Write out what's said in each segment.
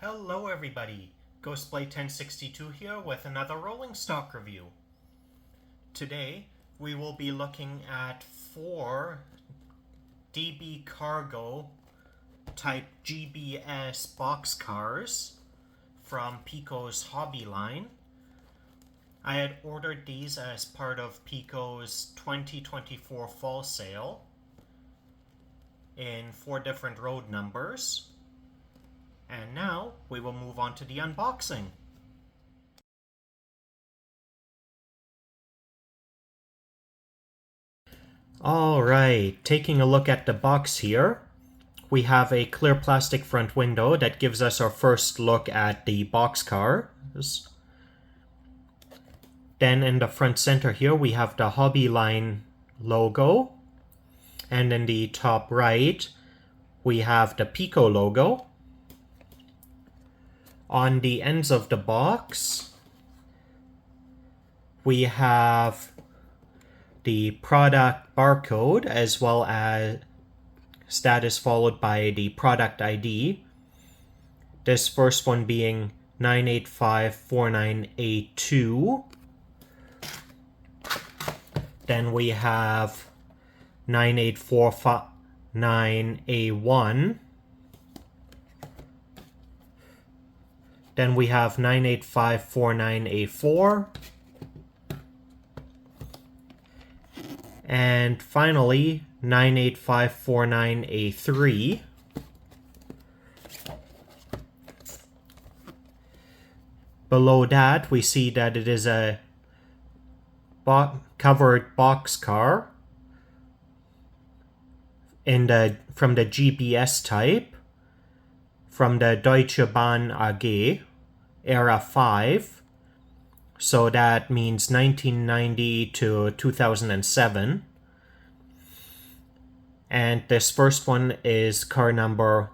Hello everybody, Ghostblade 1062 here with another rolling stock review. Today we will be looking at 4 DB Cargo type GBS boxcars from Piko's hobby line. I had ordered these as part of Piko's 2024 fall sale in 4 different road numbers. And now we will move on to the unboxing. Alright, taking a look at the box here, we have a clear plastic front window that gives us our first look at the boxcars. Then in the front center here we have the Hobby Line logo. And in the top right we have the Piko logo. On the ends of the box, we have the product barcode as well as status followed by the product ID. This first one being 98549A2. Then we have 9849A1. Then we have 98549A4. And finally, 98549A3. Below that, we see that it is a covered boxcar from the GBS type, from the Deutsche Bahn AG, Era 5, so that means 1990 to 2007. And this first one is car number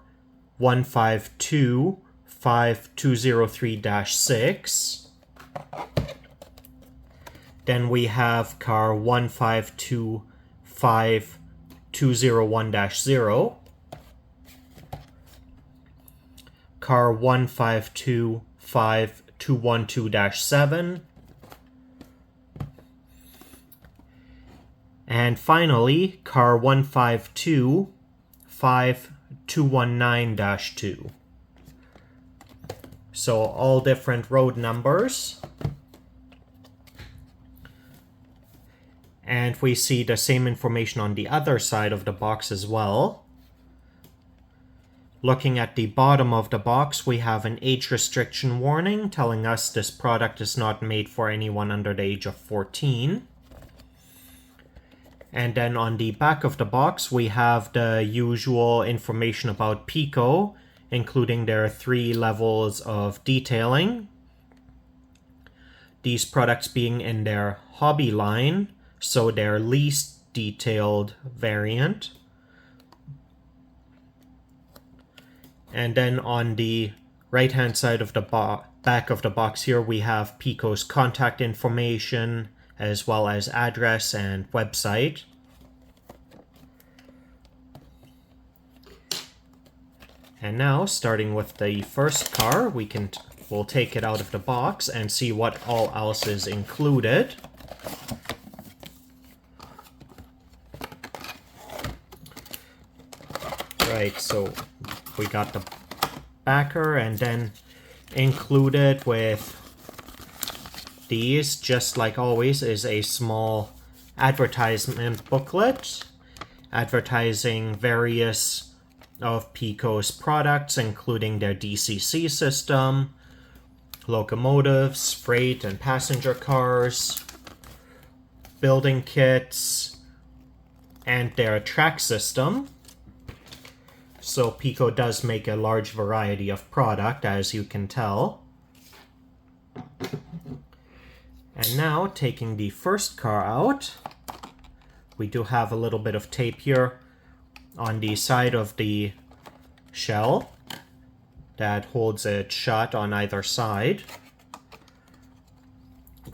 1525203-6. Then we have car 1525201-0. Car 1525212-7. And finally, car 1525219-2. So all different road numbers. And we see the same information on the other side of the box as well. Looking at the bottom of the box, we have an age restriction warning telling us this product is not made for anyone under the age of 14. And then on the back of the box, we have the usual information about Piko, including their 3 levels of detailing. These products being in their hobby line, so their least detailed variant. And then on the right-hand side of the back of the box here, we have Piko's contact information, as well as address and website. And now, starting with the first car, we'll take it out of the box and see what all else is included. Right, so we got the backer, and then included with these, just like always, is a small advertisement booklet advertising various of Piko's products, including their DCC system, locomotives, freight and passenger cars, building kits, and their track system. So Piko does make a large variety of product, as you can tell. And now, taking the first car out, we do have a little bit of tape here on the side of the shell that holds it shut on either side.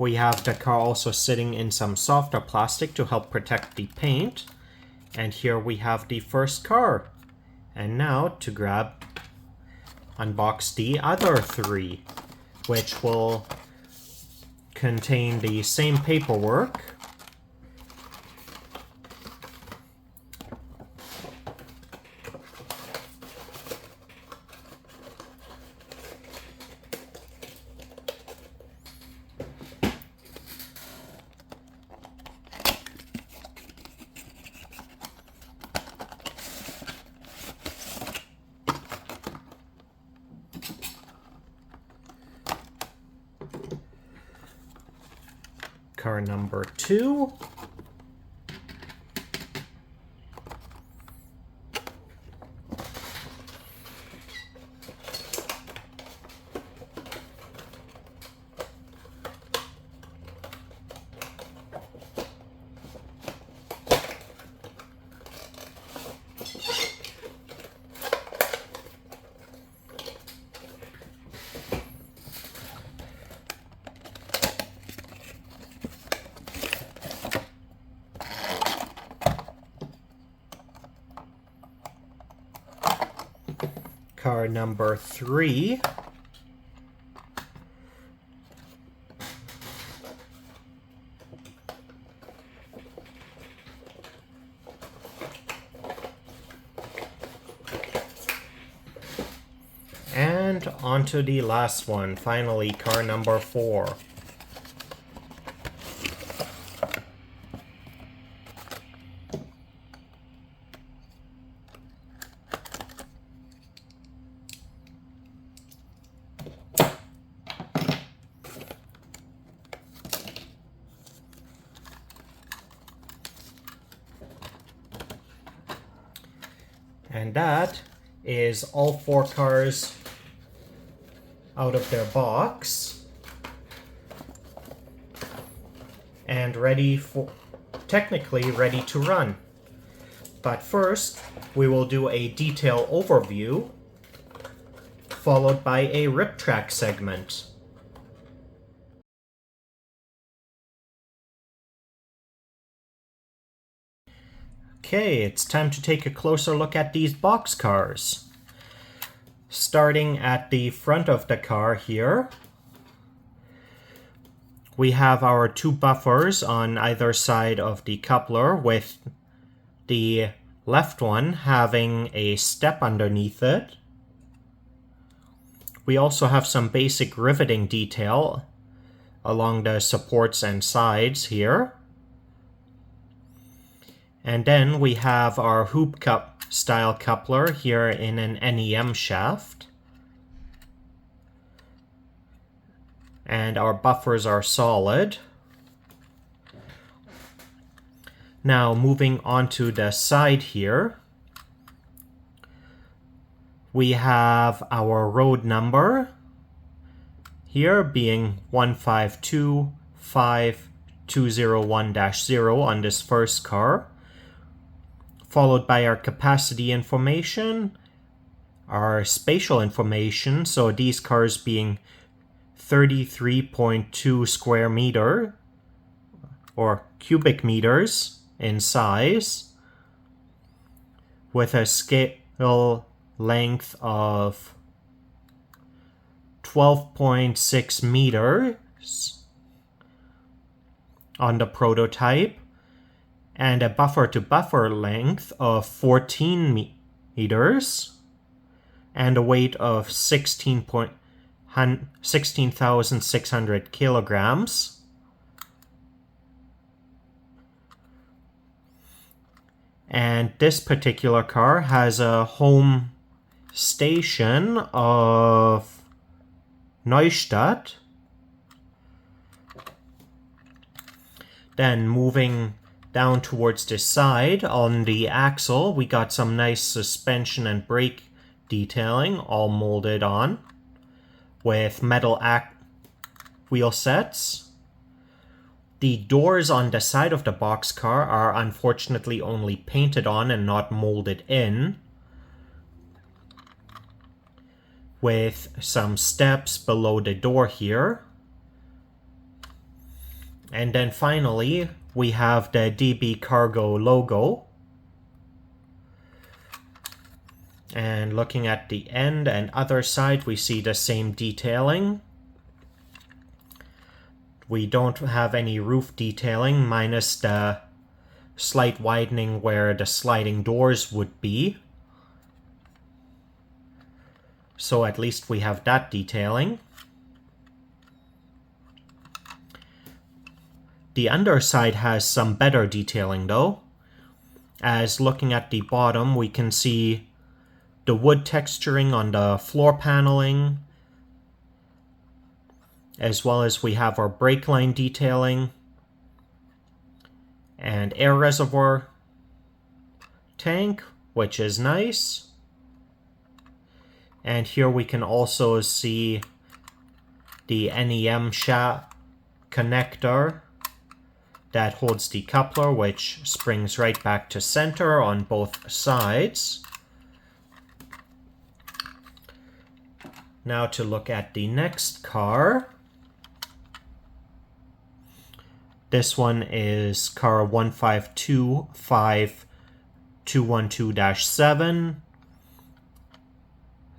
We have the car also sitting in some softer plastic to help protect the paint. And here we have the first car. And now, to grab unbox the other 3, which will contain the same paperwork. Car number 2. Car number 3. And on to the last one, finally, car number 4. And that is all 4 cars out of their box and technically ready to run. But first, we will do a detail overview, followed by a rip track segment. Okay, it's time to take a closer look at these box cars. Starting at the front of the car here, we have our 2 buffers on either side of the coupler, with the left one having a step underneath it. We also have some basic riveting detail along the supports and sides here. And then we have our hoop cup style coupler here in an NEM shaft. And our buffers are solid. Now moving on to the side here, we have our road number here being 1525201-0 on this first car, followed by our capacity information, our spatial information, so these cars being 33.2 square meter or cubic meters in size, with a scale length of 12.6 meters on the prototype, and a buffer-to-buffer length of 14 meters, and a weight of 16,600 kilograms. And this particular car has a home station of Neustadt. Then moving down towards the side on the axle, we got some nice suspension and brake detailing all molded on with metal wheel sets. The doors on the side of the boxcar are unfortunately only painted on and not molded in, with some steps below the door here. And then finally, we have the DB Cargo logo. And looking at the end and other side, we see the same detailing. We don't have any roof detailing, minus the slight widening where the sliding doors would be. So at least we have that detailing. The underside has some better detailing though, as looking at the bottom we can see the wood texturing on the floor paneling, as well as we have our brake line detailing and air reservoir tank, which is nice. And here we can also see the NEM shaft connector that holds the coupler, which springs right back to center on both sides. Now to look at the next car. This one is car 1525212-7.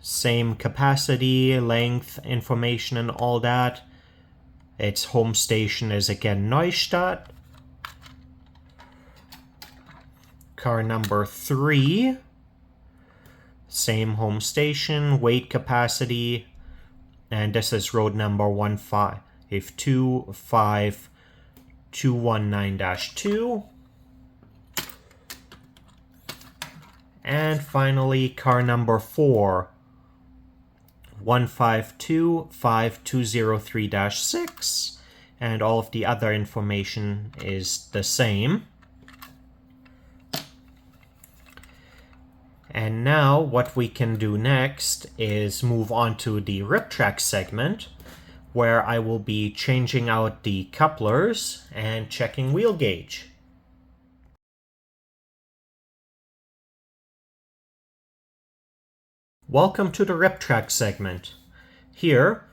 Same capacity, length, information, and all that. Its home station is again Neustadt. Car number 3. Same home station, weight, capacity, and this is road number 1525219-2. And finally, car number 4, 1525203-6, and all of the other information is the same. And now what we can do next is move on to the rip track segment, where I will be changing out the couplers and checking wheel gauge. Welcome to the rip track segment. Here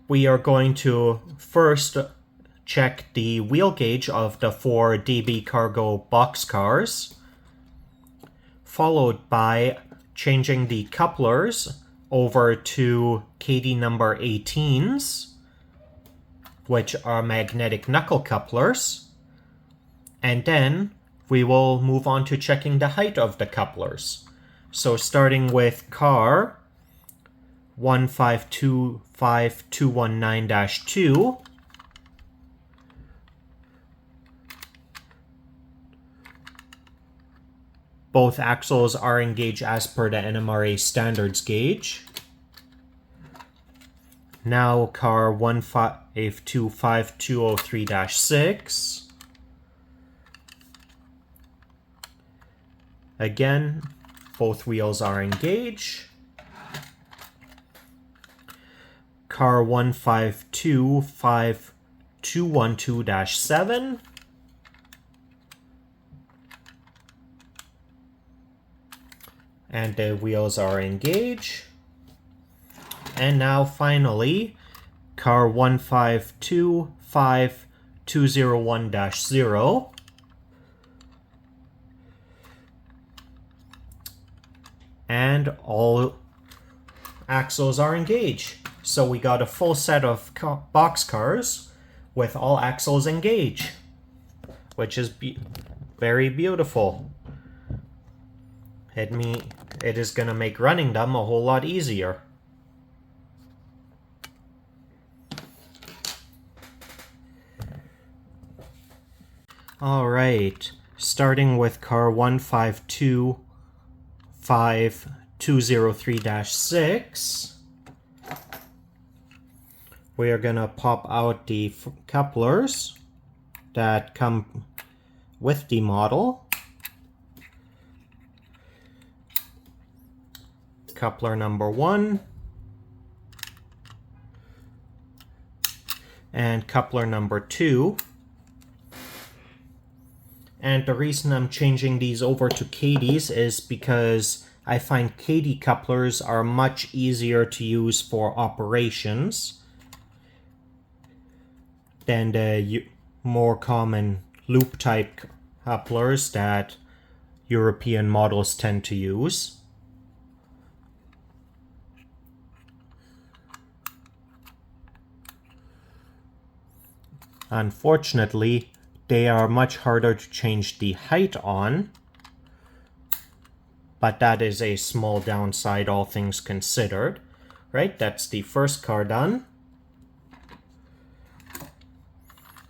we are going to first check the wheel gauge of the 4 DB Cargo boxcars, followed by changing the couplers over to KD number 18s, which are magnetic knuckle couplers, and then we will move on to checking the height of the couplers. So starting with car 1525219-2, both axles are engaged as per the NMRA standards gauge. Now car 1525203-6. Again, both wheels are engaged. Car 1525212-7. And the wheels are engaged. And now finally, car 1525201-0. And all axles are engaged. So we got a full set of boxcars with all axles engaged, which is very beautiful. It is going to make running them a whole lot easier. Alright, starting with car 1525203-6, we are going to pop out the couplers that come with the model. Coupler number 1 and coupler number 2. And the reason I'm changing these over to KDs is because I find KD couplers are much easier to use for operations than the more common loop type couplers that European models tend to use. Unfortunately, they are much harder to change the height on, but that is a small downside, all things considered. Right, that's the first car done.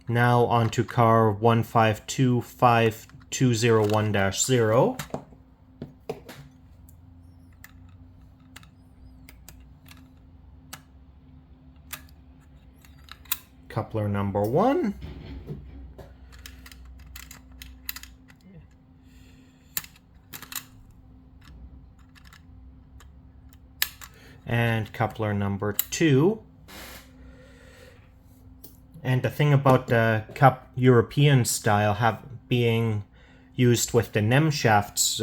Now on to car 1525201-0. Coupler number 1. And coupler number 2. And the thing about the European style being used with the NEM shafts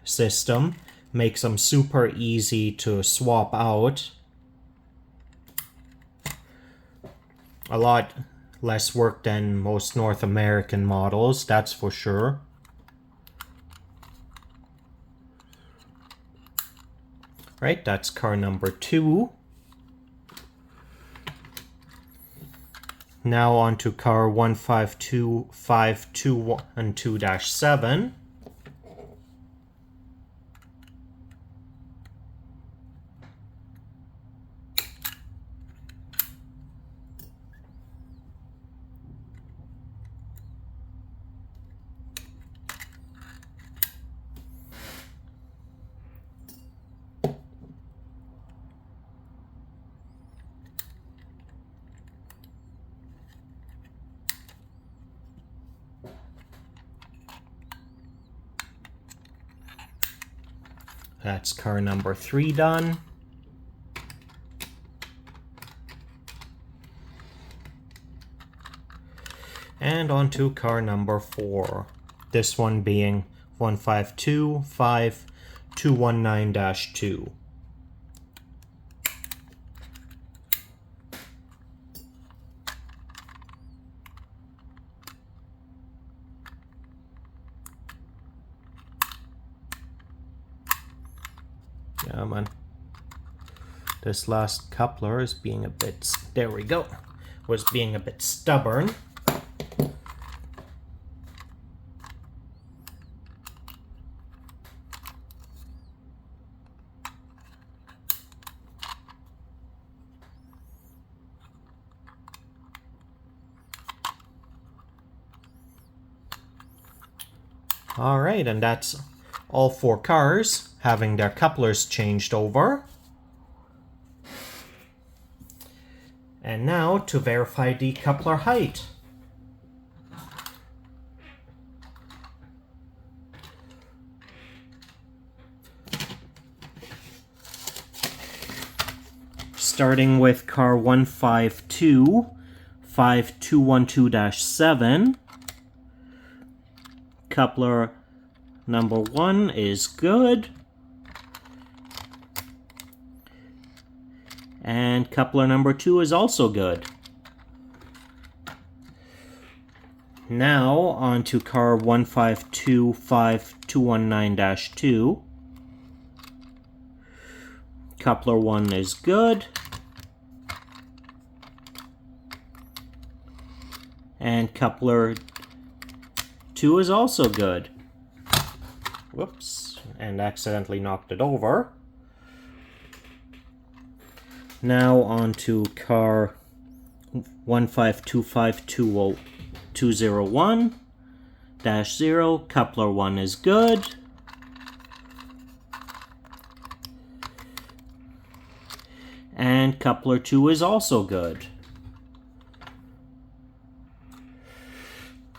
system makes them super easy to swap out. A lot less work than most North American models, that's for sure. Right, that's car number 2. Now on to car 1525212-7. That's car number 3 done. And on to car number 4. This one being 1525219-2. Yeah, man. This last coupler is being a bit... There we go. Was being a bit stubborn. Alright, and that's all 4 cars having their couplers changed over. And now to verify the coupler height. Starting with car 1525212-7. Coupler number 1 is good. And coupler number 2 is also good. Now on to car 1525219-2. Coupler 1 is good. And coupler 2 is also good. Whoops, and accidentally knocked it over. Now on to car 152520201-0. Coupler 1 is good. And coupler 2 is also good.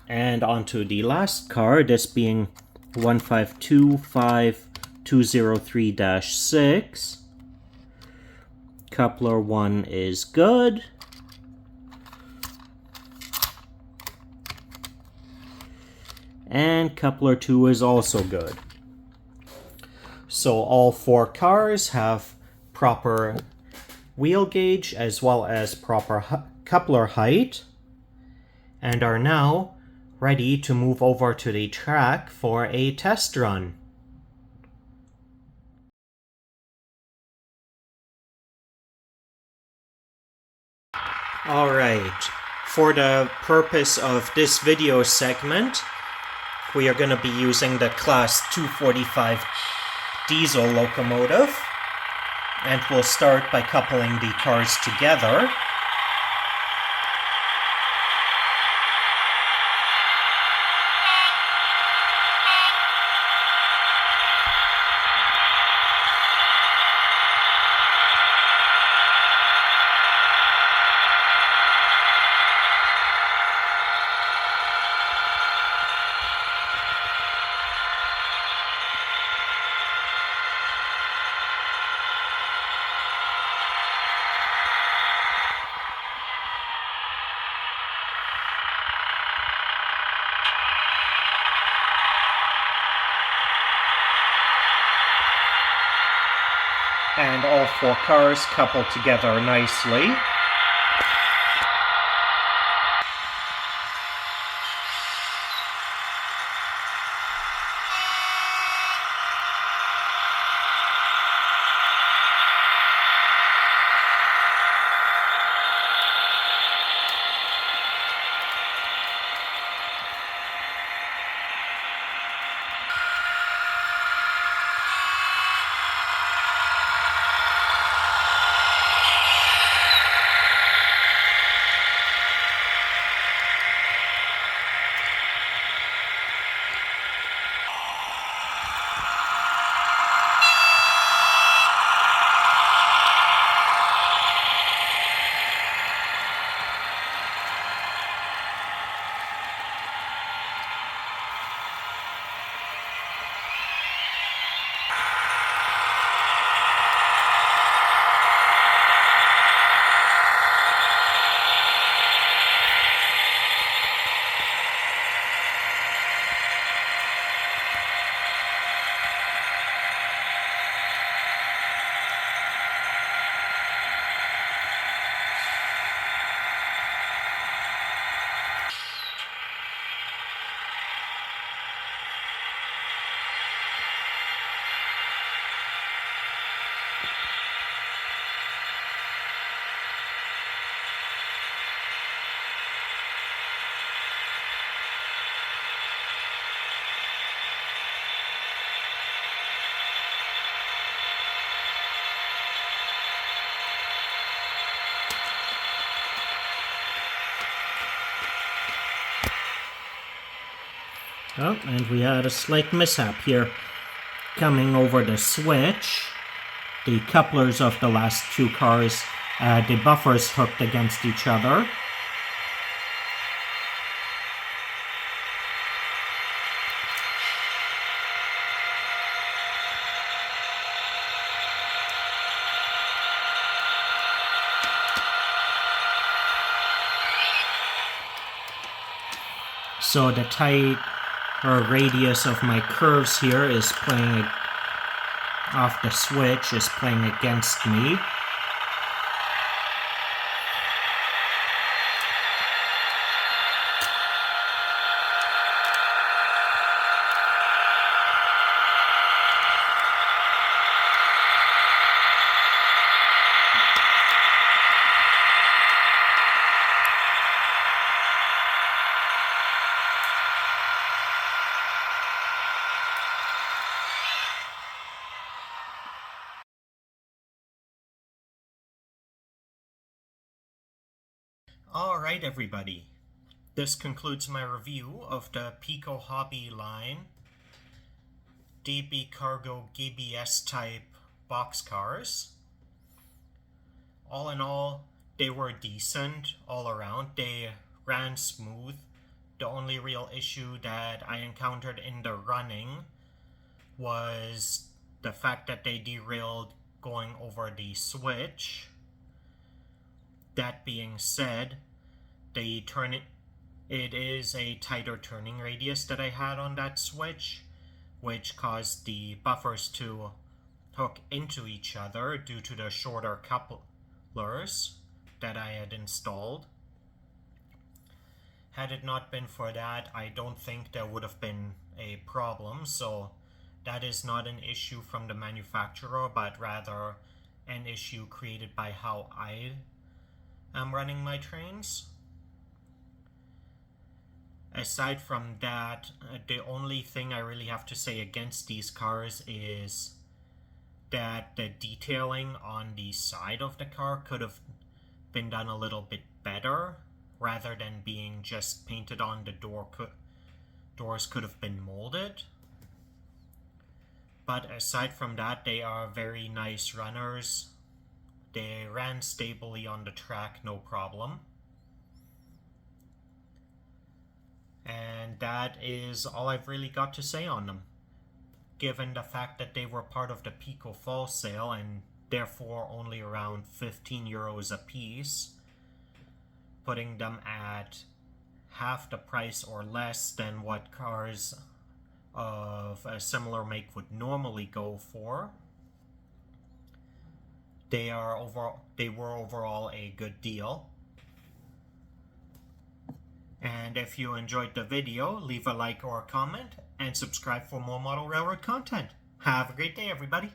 And onto the last car, this being 1525203-6. Coupler 1 is good. And coupler 2 is also good. So all 4 cars have proper wheel gauge as well as proper coupler height, and are now ready to move over to the track for a test run. Alright, For the purpose of this video segment, we are going to be using the Class 245 diesel locomotive, and we'll start by coupling the cars together. And all four cars coupled together nicely. Oh, and we had a slight mishap here. Coming over the switch, the couplers of the last two cars, the buffers hooked against each other. So the tight radius of my curves here is playing off the switch, is playing against me. Alright everybody, this concludes my review of the Piko Hobby line DB Cargo GBS type boxcars. All in all, they were decent all around. They ran smooth. The only real issue that I encountered in the running was the fact that they derailed going over the switch. That being said, it is a tighter turning radius that I had on that switch, which caused the buffers to hook into each other due to the shorter couplers that I had installed. Had it not been for that, I don't think there would have been a problem, so that is not an issue from the manufacturer, but rather an issue created by how I am running my trains. Aside from that, the only thing I really have to say against these cars is that the detailing on the side of the car could have been done a little bit better, rather than being just painted on. The doors could have been molded. But aside from that, they are very nice runners. They ran stably on the track, no problem. And that is all I've really got to say on them. Given the fact that they were part of the Piko fall sale and therefore only around 15 euros a piece, putting them at half the price or less than what cars of a similar make would normally go for, they were overall a good deal. And if you enjoyed the video, leave a like or a comment, and subscribe for more model railroad content. Have a great day, everybody!